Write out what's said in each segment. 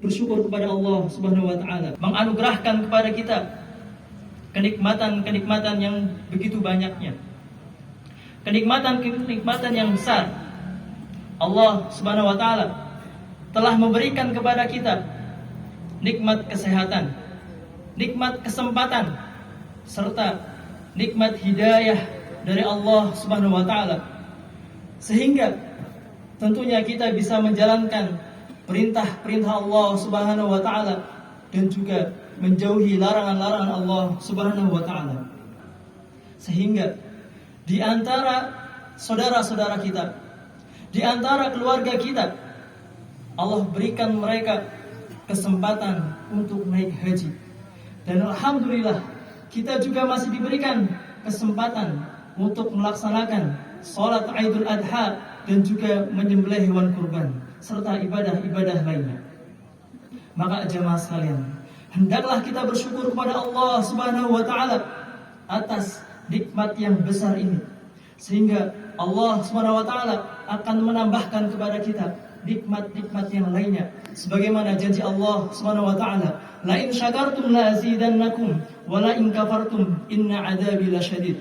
bersyukur kepada Allah Subhanahu wa taala, menganugerahkan kepada kita kenikmatan-kenikmatan yang begitu banyaknya. Kenikmatan-kenikmatan yang besar. Allah Subhanahu wa taala telah memberikan kepada kita nikmat kesehatan, nikmat kesempatan, serta nikmat hidayah dari Allah Subhanahu wa taala, sehingga tentunya kita bisa menjalankan perintah-perintah Allah Subhanahu wa taala dan juga menjauhi larangan-larangan Allah Subhanahu wa taala. Sehingga di antara saudara-saudara kita, di antara keluarga kita, Allah berikan mereka kesempatan untuk naik haji. Dan alhamdulillah kita juga masih diberikan kesempatan untuk melaksanakan sholat Idul Adha dan juga menyembelih hewan kurban serta ibadah-ibadah lainnya. Maka jemaah sekalian, hendaklah kita bersyukur kepada Allah Subhanahu wa taala atas nikmat yang besar ini, sehingga Allah Subhanahu wa taala akan menambahkan kepada kita nikmat-nikmat yang lainnya, sebagaimana janji Allah Subhanahu wa taala, la in syakartum la azidannakum wa la in kafartum inna adzabi lasyadid.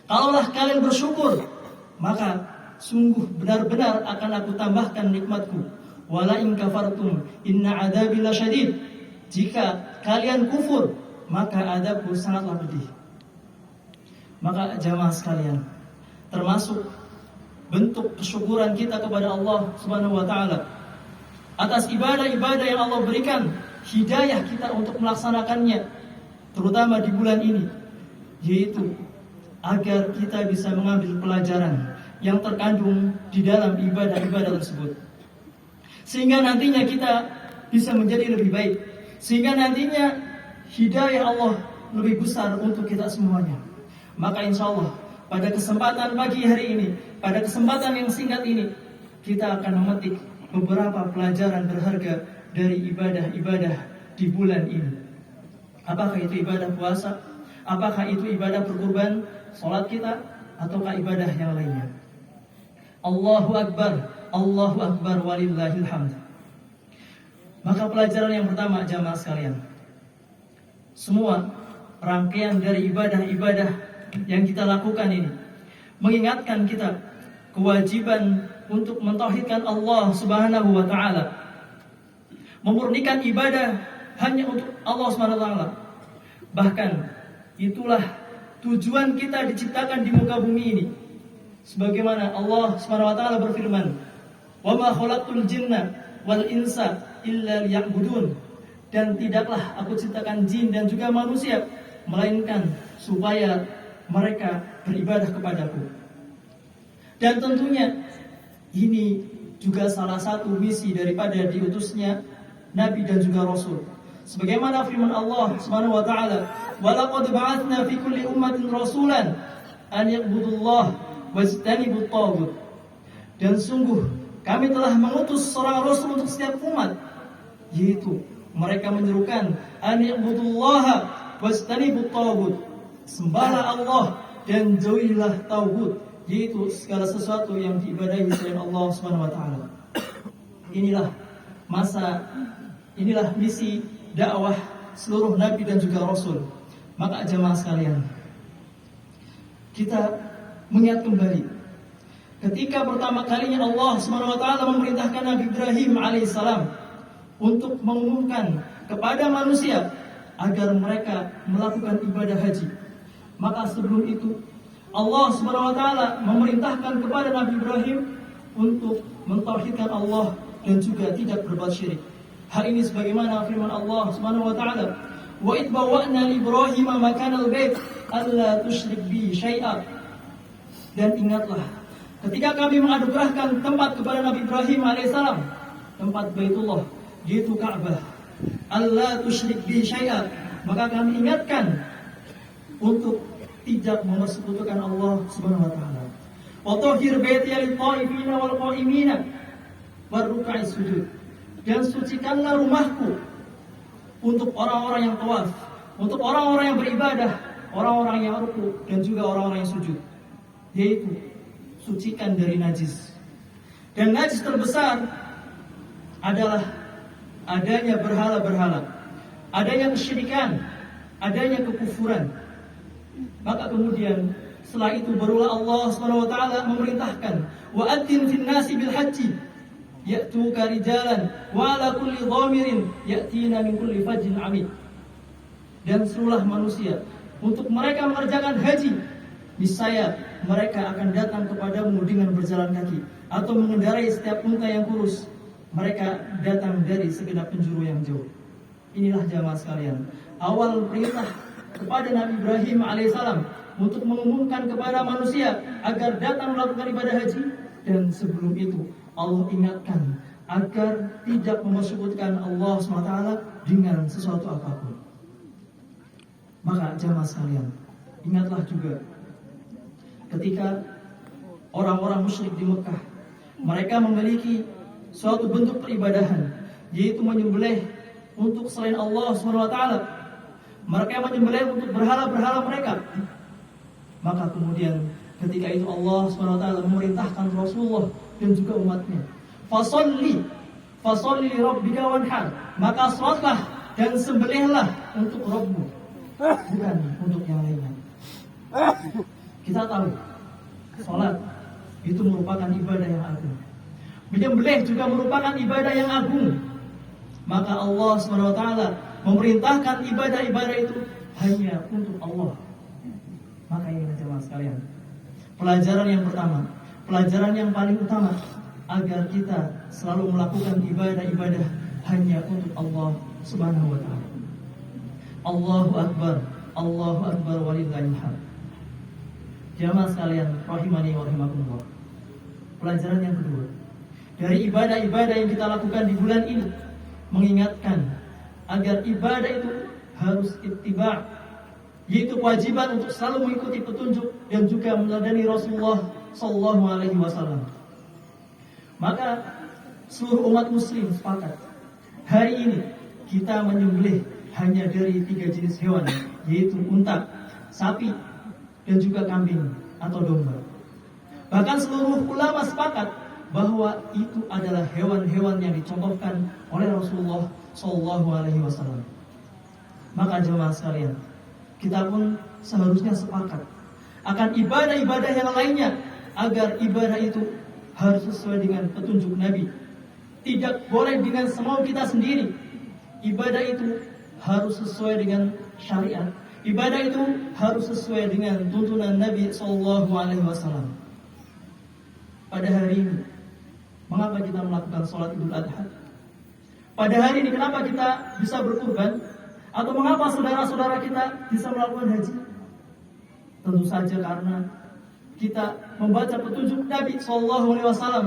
Kalaulah kalian bersyukur, maka sungguh benar-benar akan aku tambahkan nikmatku. Wa la in kafartum inna adzabi lasyadid. Jika kalian kufur, maka azabku sangatlah pedih. Maka jamaah sekalian, termasuk bentuk kesyukuran kita kepada Allah Subhanahu wa taala atas ibadah-ibadah yang Allah berikan hidayah kita untuk melaksanakannya, terutama di bulan ini, yaitu agar kita bisa mengambil pelajaran yang terkandung di dalam ibadah-ibadah tersebut, sehingga nantinya kita bisa menjadi lebih baik, sehingga nantinya hidayah Allah lebih besar untuk kita semuanya. Maka insya Allah pada kesempatan pagi hari ini, pada kesempatan yang singkat ini, kita akan memetik beberapa pelajaran berharga dari ibadah-ibadah di bulan ini. Apakah itu ibadah puasa? Apakah itu ibadah berkurban, sholat kita, ataukah ibadah yang lainnya? Allahu Akbar, Allahu Akbar walillahil hamd. Maka pelajaran yang pertama jamaah sekalian, semua rangkaian dari ibadah-ibadah yang kita lakukan ini mengingatkan kita kewajiban untuk mentauhidkan Allah Subhanahu wa taala, memurnikan ibadah hanya untuk Allah Subhanahu wa taala. Bahkan itulah tujuan kita diciptakan di muka bumi ini. Sebagaimana Allah Subhanahu wa taala berfirman, "Wa ma khalaqtul jinna wal insa illa liya'budun." Dan tidaklah aku ciptakan jin dan juga manusia melainkan supaya mereka beribadah kepadaku. Dan tentunya ini juga salah satu misi daripada diutusnya Nabi dan juga Rasul. Sebagaimana firman Allah Subhanahu wa taala, "Wa laqad ba'atsna fi kulli ummatin rasulan an ya'budullah wajtanibut taghut." Dan sungguh kami telah mengutus seorang rasul untuk setiap umat, yaitu mereka menyerukan an ya'budullaha wajtanibut taghut. Sembahlah Allah dan jauhilah tauhid, yaitu segala sesuatu yang diibadahi selain Allah Subhanahu wa taala. Inilah misi dakwah seluruh nabi dan juga rasul. Maka jemaah sekalian, kita mengingat kembali ketika pertama kalinya Allah Subhanahu wa taala memerintahkan Nabi Ibrahim alaihissalam untuk mengumumkan kepada manusia agar mereka melakukan ibadah haji. Maka sebelum itu Allah Subhanahu wa taala memerintahkan kepada Nabi Ibrahim untuk mentauhidkan Allah dan juga tidak berbuat syirik. Hal ini sebagaimana firman Allah Subhanahu wa taala, "Wa id bawwa'na li Ibrahim makanal bait alla tusyrik bi syai'a." Dan ingatlah ketika kami menganugerahkan tempat kepada Nabi Ibrahim alaihissalam, tempat Baitullah, yaitu Ka'bah, alla tusyrik bi syai'a, maka kami ingatkan untuk tidak mempersekutukan Allah Subhanahu wa taala. Wa tahhir baiti lit-taifina wal qa'imina war ruk'is sujud. Dan sucikanlah rumahku untuk orang-orang yang tawaf, untuk orang-orang yang beribadah, orang-orang yang ruku dan juga orang-orang yang sujud. Yaitu sucikan dari najis. Dan najis terbesar adalah adanya berhala-berhala, adanya kesyirikan, adanya kekufuran. Maka kemudian setelah itu barulah Allah SWT memerintahkan, wa adzin fin nasi bil haji ya'tuka rijalan wa ala kulli dhamirin ya'tina min kulli fajjin 'amik. Dan serulah manusia untuk mereka mengerjakan haji, niscaya mereka akan datang kepadamu dengan berjalan kaki atau mengendarai setiap unta yang kurus. Mereka datang dari segenap penjuru yang jauh. Inilah jamaah sekalian, awal perintah kepada Nabi Ibrahim alaihissalam untuk mengumumkan kepada manusia agar datang melakukan ibadah haji. Dan sebelum itu Allah ingatkan agar tidak mempersekutukan Allah SWT dengan sesuatu apapun. Maka jamaah sekalian, ingatlah juga ketika orang-orang musyrik di Mekah, mereka memiliki suatu bentuk peribadahan, yaitu menyembelih untuk selain Allah SWT. Mereka menyembelih untuk berhala-berhala mereka. Maka kemudian ketika itu Allah SWT memerintahkan Rasulullah dan juga umatnya, Fasolli li rabbika wanhar, maka salatlah dan sembelihlah untuk Rabbmu, bukan untuk yang lainnya. Kita tahu salat itu merupakan ibadah yang agung, menyembelih juga merupakan ibadah yang agung. Maka Allah SWT memerintahkan ibadah-ibadah itu hanya untuk Allah. Maka ini jemaah sekalian, pelajaran yang pertama, pelajaran yang paling utama, agar kita selalu melakukan ibadah-ibadah hanya untuk Allah Subhanahu wa ta'ala. Allahu Akbar walillahil hamd. Jamaah sekalian rahimani wa rahimakumullah. Pelajaran yang kedua dari ibadah-ibadah yang kita lakukan di bulan ini, mengingatkan agar ibadah itu harus ittiba', yaitu kewajiban untuk selalu mengikuti petunjuk dan juga meneladani Rasulullah sallallahu alaihi wasallam. Maka seluruh umat muslim sepakat, hari ini kita menyembelih hanya dari 3 jenis hewan, yaitu unta, sapi, dan juga kambing atau domba. Bahkan seluruh ulama sepakat bahwa itu adalah hewan-hewan yang dicontohkan oleh Rasulullah sallallahu alaihi wasallam. Maka jemaah sekalian, kita pun seharusnya sepakat akan ibadah-ibadah yang lainnya, agar ibadah itu harus sesuai dengan petunjuk Nabi. Tidak boleh dengan semau kita sendiri. Ibadah itu harus sesuai dengan syariat. Ibadah itu harus sesuai dengan tuntunan Nabi sallallahu alaihi wasallam. Pada hari ini, mengapa kita melakukan sholat Idul Adha? Pada hari ini kenapa kita bisa berkurban? Atau mengapa saudara-saudara kita bisa melakukan haji? Tentu saja karena kita membaca petunjuk Nabi sallallahu alaihi wasallam.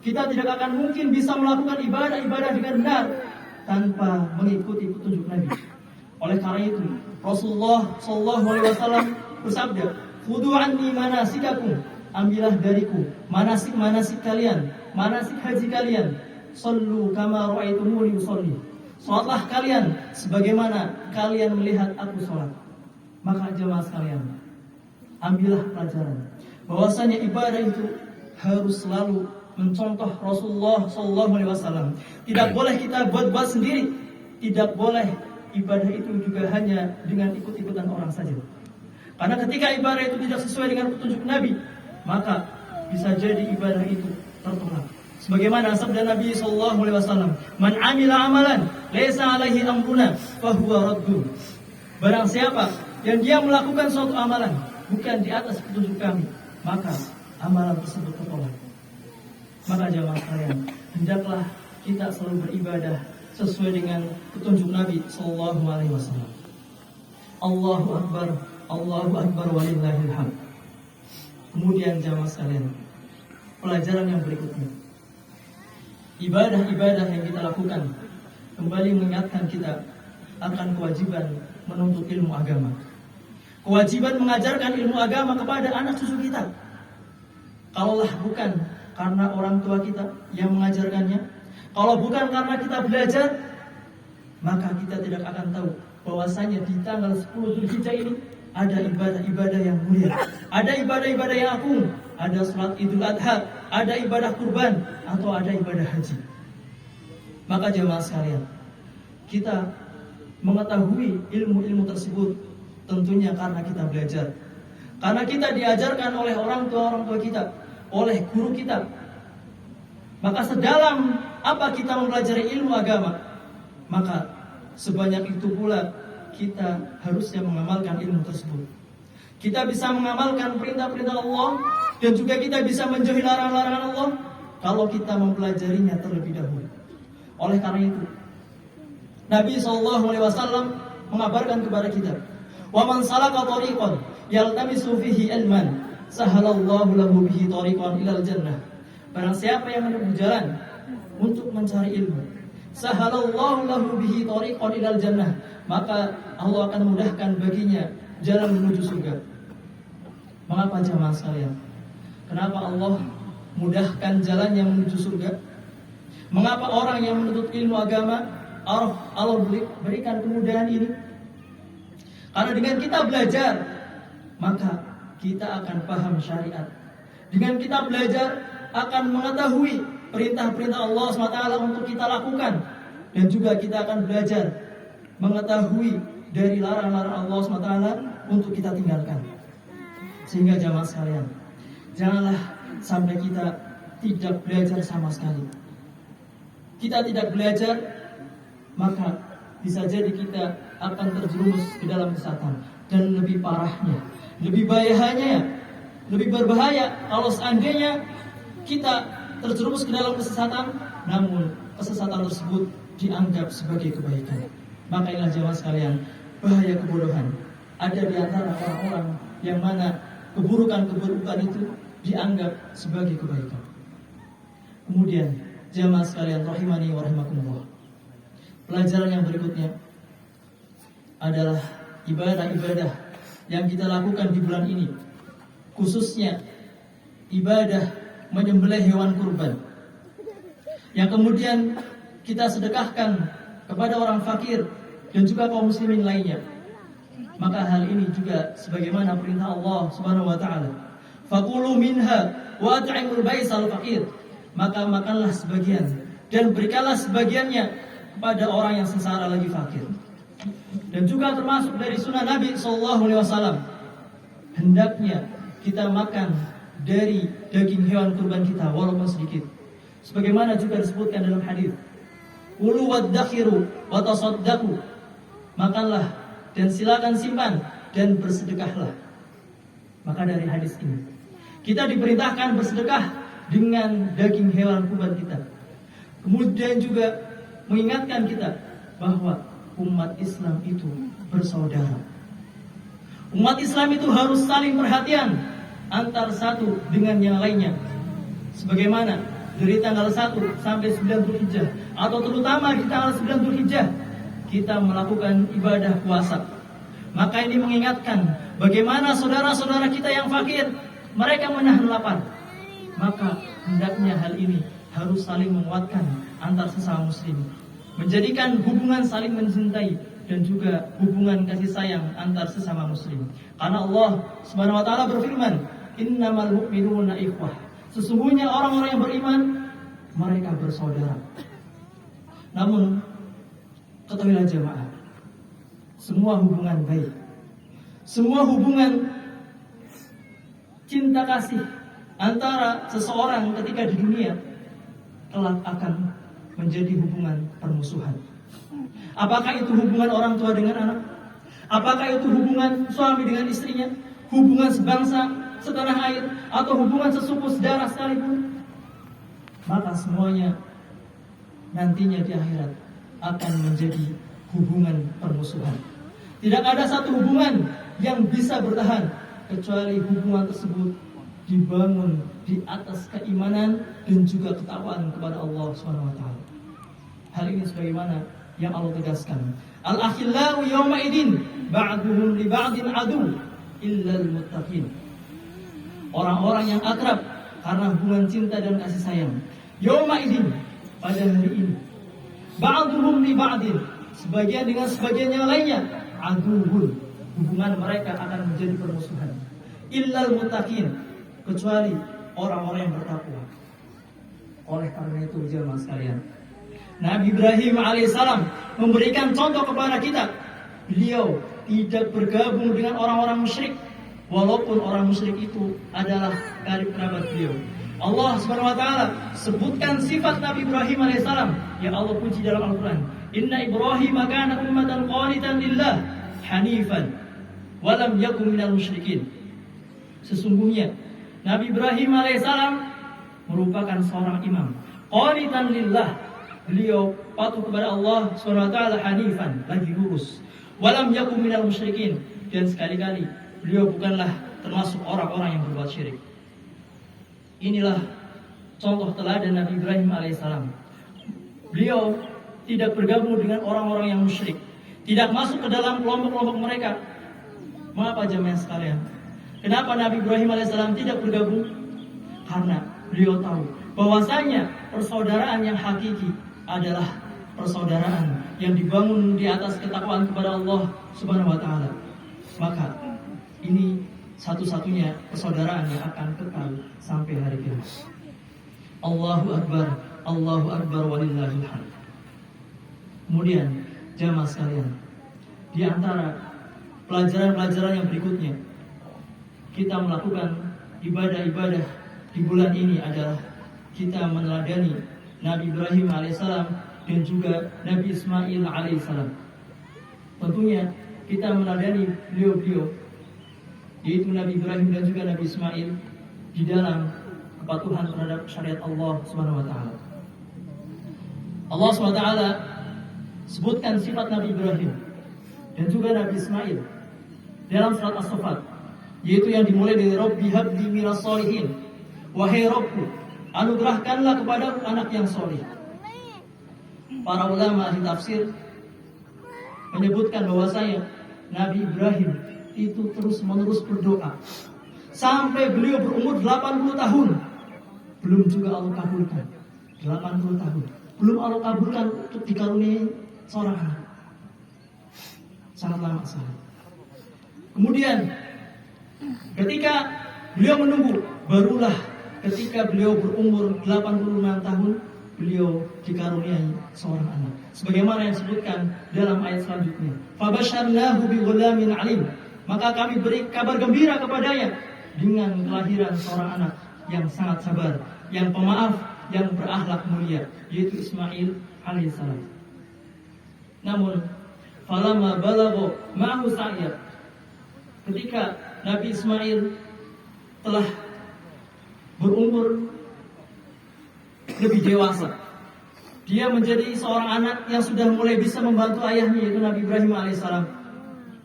Kita tidak akan mungkin bisa melakukan ibadah-ibadah dengan benar tanpa mengikuti petunjuk Nabi. Oleh karena itu, Rasulullah sallallahu alaihi wasallam bersabda, "Khudhu anni manasikakum." Ambillah dariku manasik-manasik kalian, manasik haji kalian. Sallu kama ra'aitumuni usolli. Salatlah kalian sebagaimana kalian melihat aku salat. Maka jemaah sekalian, ambillah pelajaran bahwasanya ibadah itu harus selalu mencontoh Rasulullah sallallahu alaihi wasallam. Tidak boleh kita buat-buat sendiri. Tidak boleh ibadah itu juga hanya dengan ikut-ikutan orang saja. Karena ketika ibadah itu tidak sesuai dengan petunjuk Nabi, maka bisa jadi ibadah itu tertolak. Sebagaimana sabda Nabi sallallahu alaihi wasallam, "Man 'amila amalan laisa 'alaihi amruna fahuwa raddun." Barang siapa yang dia melakukan suatu amalan bukan di atas petunjuk kami, maka amalan tersebut tertolak. Maka jemaah sekalian, hendaklah kita selalu beribadah sesuai dengan petunjuk Nabi sallallahu alaihi wasallam. Allahu Akbar walillahil hamd. Kemudian jemaah sekalian, pelajaran yang berikutnya, ibadah-ibadah yang kita lakukan kembali mengingatkan kita akan kewajiban menuntut ilmu agama. Kewajiban mengajarkan ilmu agama kepada anak cucu kita. Kalaulah bukan karena orang tua kita yang mengajarkannya, kalau bukan karena kita belajar, maka kita tidak akan tahu bahwasanya di tanggal 10 Dzulhijjah ini ada ibadah-ibadah yang mulia, ada ibadah-ibadah yang agung, ada sholat Idul Adha, ada ibadah kurban, atau ada ibadah haji. Maka jemaah sekalian, kita mengetahui ilmu-ilmu tersebut tentunya karena kita belajar. Karena kita diajarkan oleh orang tua kita, oleh guru kita. Maka sedalam apa kita mempelajari ilmu agama, maka sebanyak itu pula kita harusnya mengamalkan ilmu tersebut. Kita bisa mengamalkan perintah-perintah Allah dan juga kita bisa menjauhi larangan-larangan Allah kalau kita mempelajarinya terlebih dahulu. Oleh karena itu, Nabi SAW mengabarkan kepada kita, "Wa man salaka thariqan yaltamisu fihi ilman, sahalallahu lahu bihi thariqan ilal jannah." Barang siapa yang menempuh jalan untuk mencari ilmu, sahalallahu lahu bihi thariqan ilal jannah, maka Allah akan mudahkan baginya jalan menuju surga. Mengapa jemaah sekalian? Kenapa Allah mudahkan jalannya menuju surga? Mengapa orang yang menuntut ilmu agama Allah berikan kemudahan ini? Karena dengan kita belajar, maka kita akan paham syariat. Dengan kita belajar, akan mengetahui perintah-perintah Allah SWT untuk kita lakukan. Dan juga kita akan belajar mengetahui dari larangan-larangan Allah SWT untuk kita tinggalkan. Sehingga jamaah sekalian, janganlah sampai kita tidak belajar sama sekali. Kita tidak belajar, maka bisa jadi kita akan terjerumus ke dalam kesesatan. Dan lebih parahnya, lebih bahayanya, lebih berbahaya kalau seandainya kita terjerumus ke dalam kesesatan, namun kesesatan tersebut dianggap sebagai kebaikan. Maka inilah jemaah sekalian, bahaya kebodohan ada di antara orang-orang yang mana keburukan-keburukan itu dianggap sebagai kebaikan. Kemudian jemaah sekalian rahimani wa rahimakumullah, pelajaran yang berikutnya adalah ibadah-ibadah yang kita lakukan di bulan ini, khususnya ibadah menyembelih hewan kurban yang kemudian kita sedekahkan kepada orang fakir dan juga kaum muslimin lainnya. Maka hal ini juga sebagaimana perintah Allah Subhanahu wa taala, "Faqulu minha wa at'imul baisal faqir." Maka makanlah sebagian dan berikanlah sebagiannya kepada orang yang sengsara lagi fakir. Dan juga termasuk dari sunnah Nabi SAW, hendaknya kita makan dari daging hewan kurban kita walaupun sedikit. Sebagaimana juga disebutkan dalam hadis, "Kulu waddakhiru wa tasaddaqu." Makanlah dan silakan simpan dan bersedekahlah. Maka dari hadis ini kita diperintahkan bersedekah dengan daging hewan kurban kita. Kemudian juga mengingatkan kita bahwa umat Islam itu bersaudara. Umat Islam itu harus saling perhatian antar satu dengan yang lainnya. Sebagaimana dari tanggal 1 sampai 9 Dzulhijjah, atau terutama di tanggal 9 Dzulhijjah kita melakukan ibadah puasa. Maka ini mengingatkan bagaimana saudara-saudara kita yang fakir, mereka menahan lapar. Maka hendaknya hal ini harus saling menguatkan antar sesama muslim, menjadikan hubungan saling mencintai dan juga hubungan kasih sayang antar sesama muslim. Karena Allah Subhanahu wa taala berfirman, "Innamal mu'minuna ikhwah." Sesungguhnya orang-orang yang beriman mereka bersaudara. Namun ketahuilah jemaah, semua hubungan baik, semua hubungan cinta kasih antara seseorang ketika di dunia kelak akan menjadi hubungan permusuhan. Apakah itu hubungan orang tua dengan anak? Apakah itu hubungan suami dengan istrinya? Hubungan sebangsa, setanah air, atau hubungan sesuku sedarah sekalipun? Maka semuanya nantinya di akhirat akan menjadi hubungan permusuhan. Tidak ada satu hubungan yang bisa bertahan kecuali hubungan tersebut dibangun di atas keimanan dan juga ketakwaan kepada Allah Subhanahu wa taala. Hal ini sebagaimana yang Allah tegaskan, "Al-akhillau yawma idin ba'duhum li ba'din adu illal muttaqin." Orang-orang yang akrab karena hubungan cinta dan kasih sayang. Yawma idin, pada hari ini. Ba'duhum li ba'din, sebagian dengan sebagian yang lainnya. Aduhun, hubungan mereka akan menjadi permusuhan. Illal muttaqin, kecuali orang-orang yang bertakwa. Oleh karena itu jemaah sekalian, Nabi Ibrahim alaihissalam memberikan contoh kepada kita. Beliau tidak bergabung dengan orang-orang musyrik, walaupun orang musyrik itu adalah karib kerabat beliau. Allah Subhanahu wa taala sebutkan sifat Nabi Ibrahim alaihissalam yang Allah puji dalam Al-Qur'an. Inna Ibrahim kana ummatan qanitan lillah hanifan wa lam yakun minal musyrikin. Sesungguhnya Nabi Ibrahim alaihissalam merupakan seorang imam qanitan lillah. Beliau patuh kepada Allah Subhanahu wa taala hanifan, lagi lurus. Walam yakum minal musyrikin, dan sekali-kali beliau bukanlah termasuk orang-orang yang berbuat syirik. Inilah contoh teladan Nabi Ibrahim alaihissalam. Beliau tidak bergabung dengan orang-orang yang musyrik, tidak masuk ke dalam kelompok-kelompok mereka. Mengapa jemaah sekalian? Kenapa Nabi Ibrahim alaihissalam tidak bergabung? Karena beliau tahu bahwasanya persaudaraan yang hakiki adalah persaudaraan yang dibangun di atas ketakwaan kepada Allah Subhanahu wa taala. Maka ini satu-satunya persaudaraan yang akan kekal sampai hari kiamat. Allahu Akbar walillahil hamd. Kemudian jamaah sekalian, di antara pelajaran-pelajaran yang berikutnya, kita melakukan ibadah-ibadah di bulan ini adalah kita meneladani Nabi Ibrahim alaihissalam dan juga Nabi Ismail alaihissalam. Tentunya kita meneladani beliau-beliau, yaitu Nabi Ibrahim dan juga Nabi Ismail, di dalam kepatuhan terhadap syariat Allah Subhanahu wa taala. Allah Subhanahu wa taala sebutkan sifat Nabi Ibrahim dan juga Nabi Ismail dalam surat As-Saffat, yaitu yang dimulai dari Rabbi habli minas sholihin. Wahai Rabbku, anugerahkanlah kepadaku anak yang soleh. Para ulama ahli tafsir menyebutkan bahwasanya Nabi Ibrahim itu terus-menerus berdoa sampai beliau berumur 80 tahun. Belum juga Allah kabulkan. 80 tahun. Belum Allah kabulkan untuk dikaruniai seorang anak. Sangat lama sekali. Kemudian ketika beliau menunggu, barulah ketika beliau berumur 86 tahun, beliau dikaruniai seorang anak. Sebagaimana yang disebutkan dalam ayat selanjutnya. Fabasyarnahu bighulamin alim. Maka kami beri kabar gembira kepadanya dengan kelahiran seorang anak yang sangat sabar, yang pemaaf, yang berakhlak mulia, yaitu Ismail alaihissalam. Namun, falamma balagha ma'ahu sa'ya, ketika Nabi Ismail telah berumur lebih dewasa, dia menjadi seorang anak yang sudah mulai bisa membantu ayahnya, yaitu Nabi Ibrahim alaihissalam.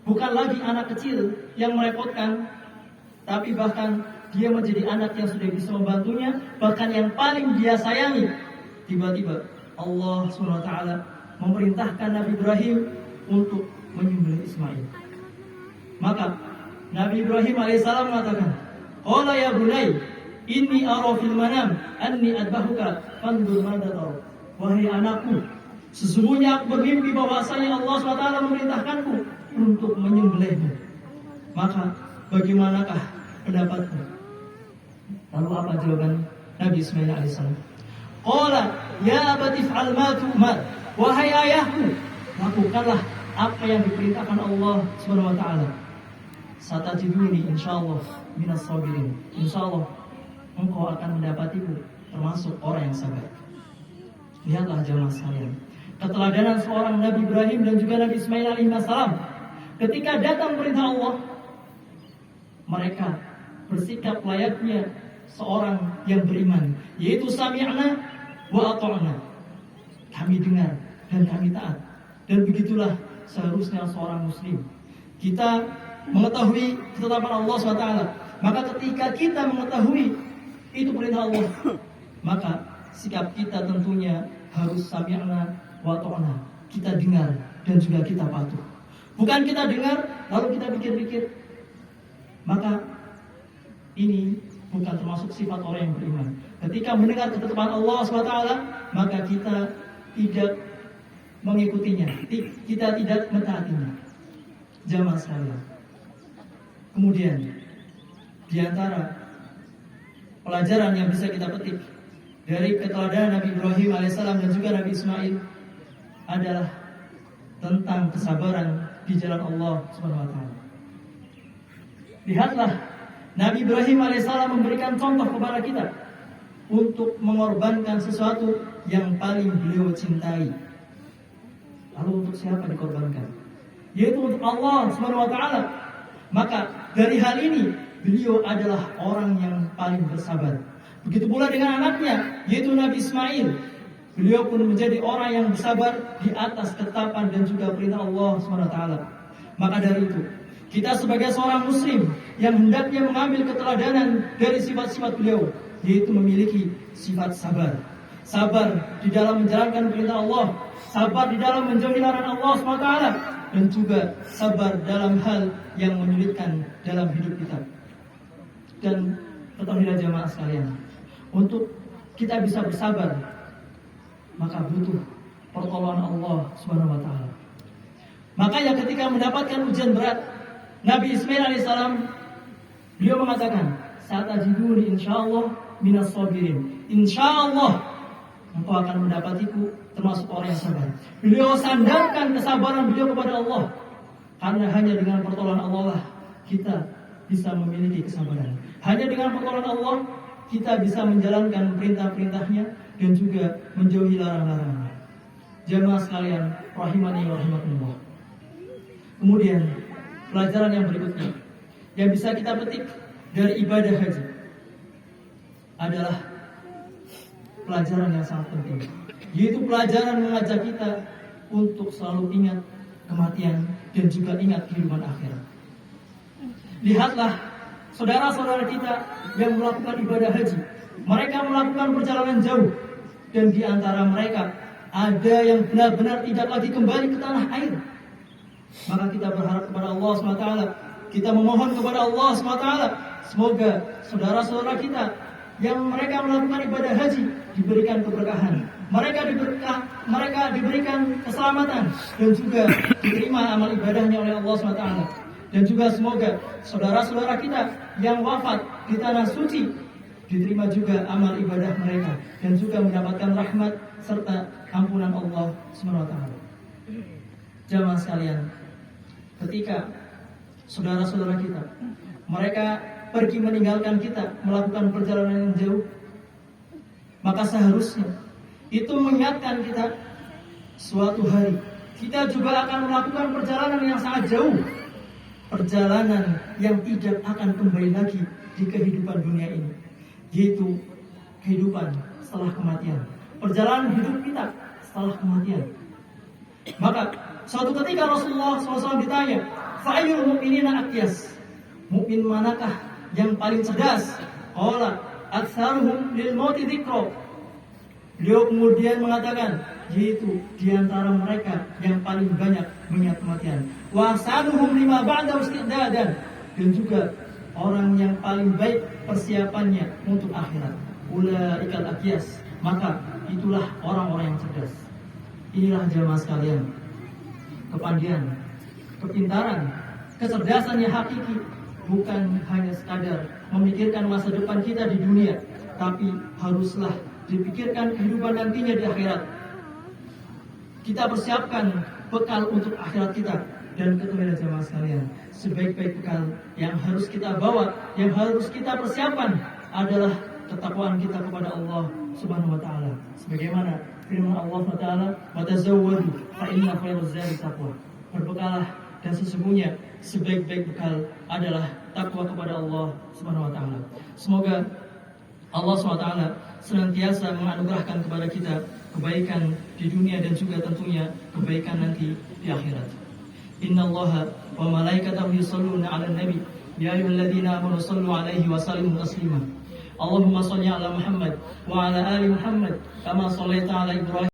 Bukan lagi anak kecil yang merepotkan, tapi bahkan dia menjadi anak yang sudah bisa membantunya, bahkan yang paling dia sayangi. Tiba-tiba Allah SWT memerintahkan Nabi Ibrahim untuk menyembelih Ismail. Maka Nabi Ibrahim alaihissalam mengatakan, "Qala ya bunai, inni ara fil manam anni adbahuka fandur madza tara." Wahai anakku, sesungguhnya aku bermimpi bahwasanya Allah SWT memerintahkanku untuk menyembelihmu. Maka bagaimanakah pendapatmu? Lalu apa jawaban Nabi Ismail alaihissalam? Qala ya abati fa'al ma tu'mar. Wahai ayahku, lakukanlah apa yang diperintahkan Allah Subhanahu wa taala. Satajiduni insyaallah minas sabirin. Insyaallah engkau akan mendapatiku termasuk orang yang sabar. Lihatlah jemaah sekalian, keteladanan seorang Nabi Ibrahim dan juga Nabi Ismail alaihissalam. Ketika datang perintah Allah, mereka bersikap layaknya seorang yang beriman, yaitu sami'na wa ata'na. Kami dengar dan kami taat. Dan begitulah seharusnya seorang muslim. Kita mengetahui ketetapan Allah SWT. Maka ketika kita mengetahui itu perintah Allah, maka sikap kita tentunya harus sami'na wa ata'na. Kita dengar dan juga kita patuh. Bukan kita dengar lalu kita pikir-pikir. Maka ini bukan termasuk sifat orang yang beriman. Ketika mendengar ketetapan Allah SWT, maka kita tidak mengikutinya, kita tidak mentaatinya. Jamaah sekalian. Kemudian di antara pelajaran yang bisa kita petik dari keteladanan Nabi Ibrahim alaihissalam dan juga Nabi Ismail adalah tentang kesabaran di jalan Allah Subhanahu wa taala. Lihatlah, Nabi Ibrahim alaihissalam memberikan contoh kepada kita untuk mengorbankan sesuatu yang paling beliau cintai. Lalu untuk siapa dikorbankan? Yaitu untuk Allah Subhanahu wa taala. Maka dari hal ini beliau adalah orang yang paling bersabar. Begitu pula dengan anaknya, yaitu Nabi Ismail. Beliau pun menjadi orang yang bersabar di atas ketetapan dan juga perintah Allah Subhanahu wa taala. Maka dari itu, kita sebagai seorang muslim yang hendaknya mengambil keteladanan dari sifat-sifat beliau, yaitu memiliki sifat sabar. Sabar di dalam menjalankan perintah Allah, sabar di dalam menjauhi larangan Allah SWT, dan juga sabar dalam hal yang menyulitkan dalam hidup kita. Dan ketahuilah jamaah sekalian, untuk kita bisa bersabar, maka butuh pertolongan Allah SWT. Makanya ketika mendapatkan ujian berat, Nabi Ismail alaihissalam, beliau mengatakan, "Satajiduni insyaallah minas sabirin." Insyaallah engkau akan mendapatiku termasuk orang yang sabar. Beliau sandarkan kesabaran beliau kepada Allah, karena hanya dengan pertolongan Allah lah kita bisa memiliki kesabaran. Hanya dengan pertolongan Allah kita bisa menjalankan perintah-perintahnya dan juga menjauhi larang-larangnya. Jamaah sekalian, rahimani wa rahimakumullah. Kemudian pelajaran yang berikutnya yang bisa kita petik dari ibadah haji adalah pelajaran yang sangat penting, yaitu pelajaran mengajak kita untuk selalu ingat kematian dan juga ingat kehidupan akhirat. Lihatlah saudara-saudara kita yang melakukan ibadah haji, mereka melakukan perjalanan jauh, dan di antara mereka ada yang benar-benar tidak lagi kembali ke tanah air. Maka kita berharap kepada Allah SWT, kita memohon kepada Allah SWT, semoga saudara-saudara kita yang mereka melakukan ibadah haji diberikan keberkahan, mereka diberikan keselamatan, dan juga diterima amal ibadahnya oleh Allah SWT. Dan juga semoga saudara-saudara kita yang wafat di tanah suci diterima juga amal ibadah mereka dan juga mendapatkan rahmat serta ampunan Allah SWT. Jamaah sekalian, ketika saudara-saudara kita mereka pergi meninggalkan kita melakukan perjalanan yang jauh, maka seharusnya itu mengingatkan kita suatu hari kita juga akan melakukan perjalanan yang sangat jauh, perjalanan yang tidak akan kembali lagi di kehidupan dunia ini, yaitu kehidupan setelah kematian, perjalanan hidup kita setelah kematian. Maka suatu ketika Rasulullah SAW ditanya, "Fa'ayyul mu'minina aqyas?" Mukmin manakah yang paling cerdas? Qala aktsaruhum lil mauti dzikra. Beliau kemudian mengatakan, yaitu di antara mereka yang paling banyak mengingat kematian. Wa saduhum lima ba'da istidadan, dan juga orang yang paling baik persiapannya untuk akhirat. Ulaikal aqyas, maka itulah orang-orang yang cerdas. Inilah jamaah sekalian, kepandian, kepintaran, kecerdasan yang hakiki bukan hanya sekadar memikirkan masa depan kita di dunia, tapi haruslah dipikirkan kehidupan nantinya di akhirat. Kita persiapkan bekal untuk akhirat kita. Dan ketahuilah jamaah sekalian, sebaik-baik bekal yang harus kita bawa, yang harus kita persiapkan adalah ketakwaan kita kepada Allah Subhanahu wa taala. Sebagaimana firman Allah Taala, "Wa tazawwadu fa inna khairaz zadi taqwa." Berbekalah, dan sesungguhnya sebaik-baik bekal adalah takwa kepada Allah Subhanahu wa taala. Semoga Allah SWT senantiasa menganugerahkan kepada kita kebaikan di dunia dan juga tentunya kebaikan nanti di akhirat. Innallaha wa malaikatahu yusholluna 'alan nabi ya ayyuhalladzina amanu shallu 'alaihi wa sallimu taslima. Allahumma shalli 'ala Muhammad wa 'ala ali Muhammad kama shallaita 'ala Ibrahim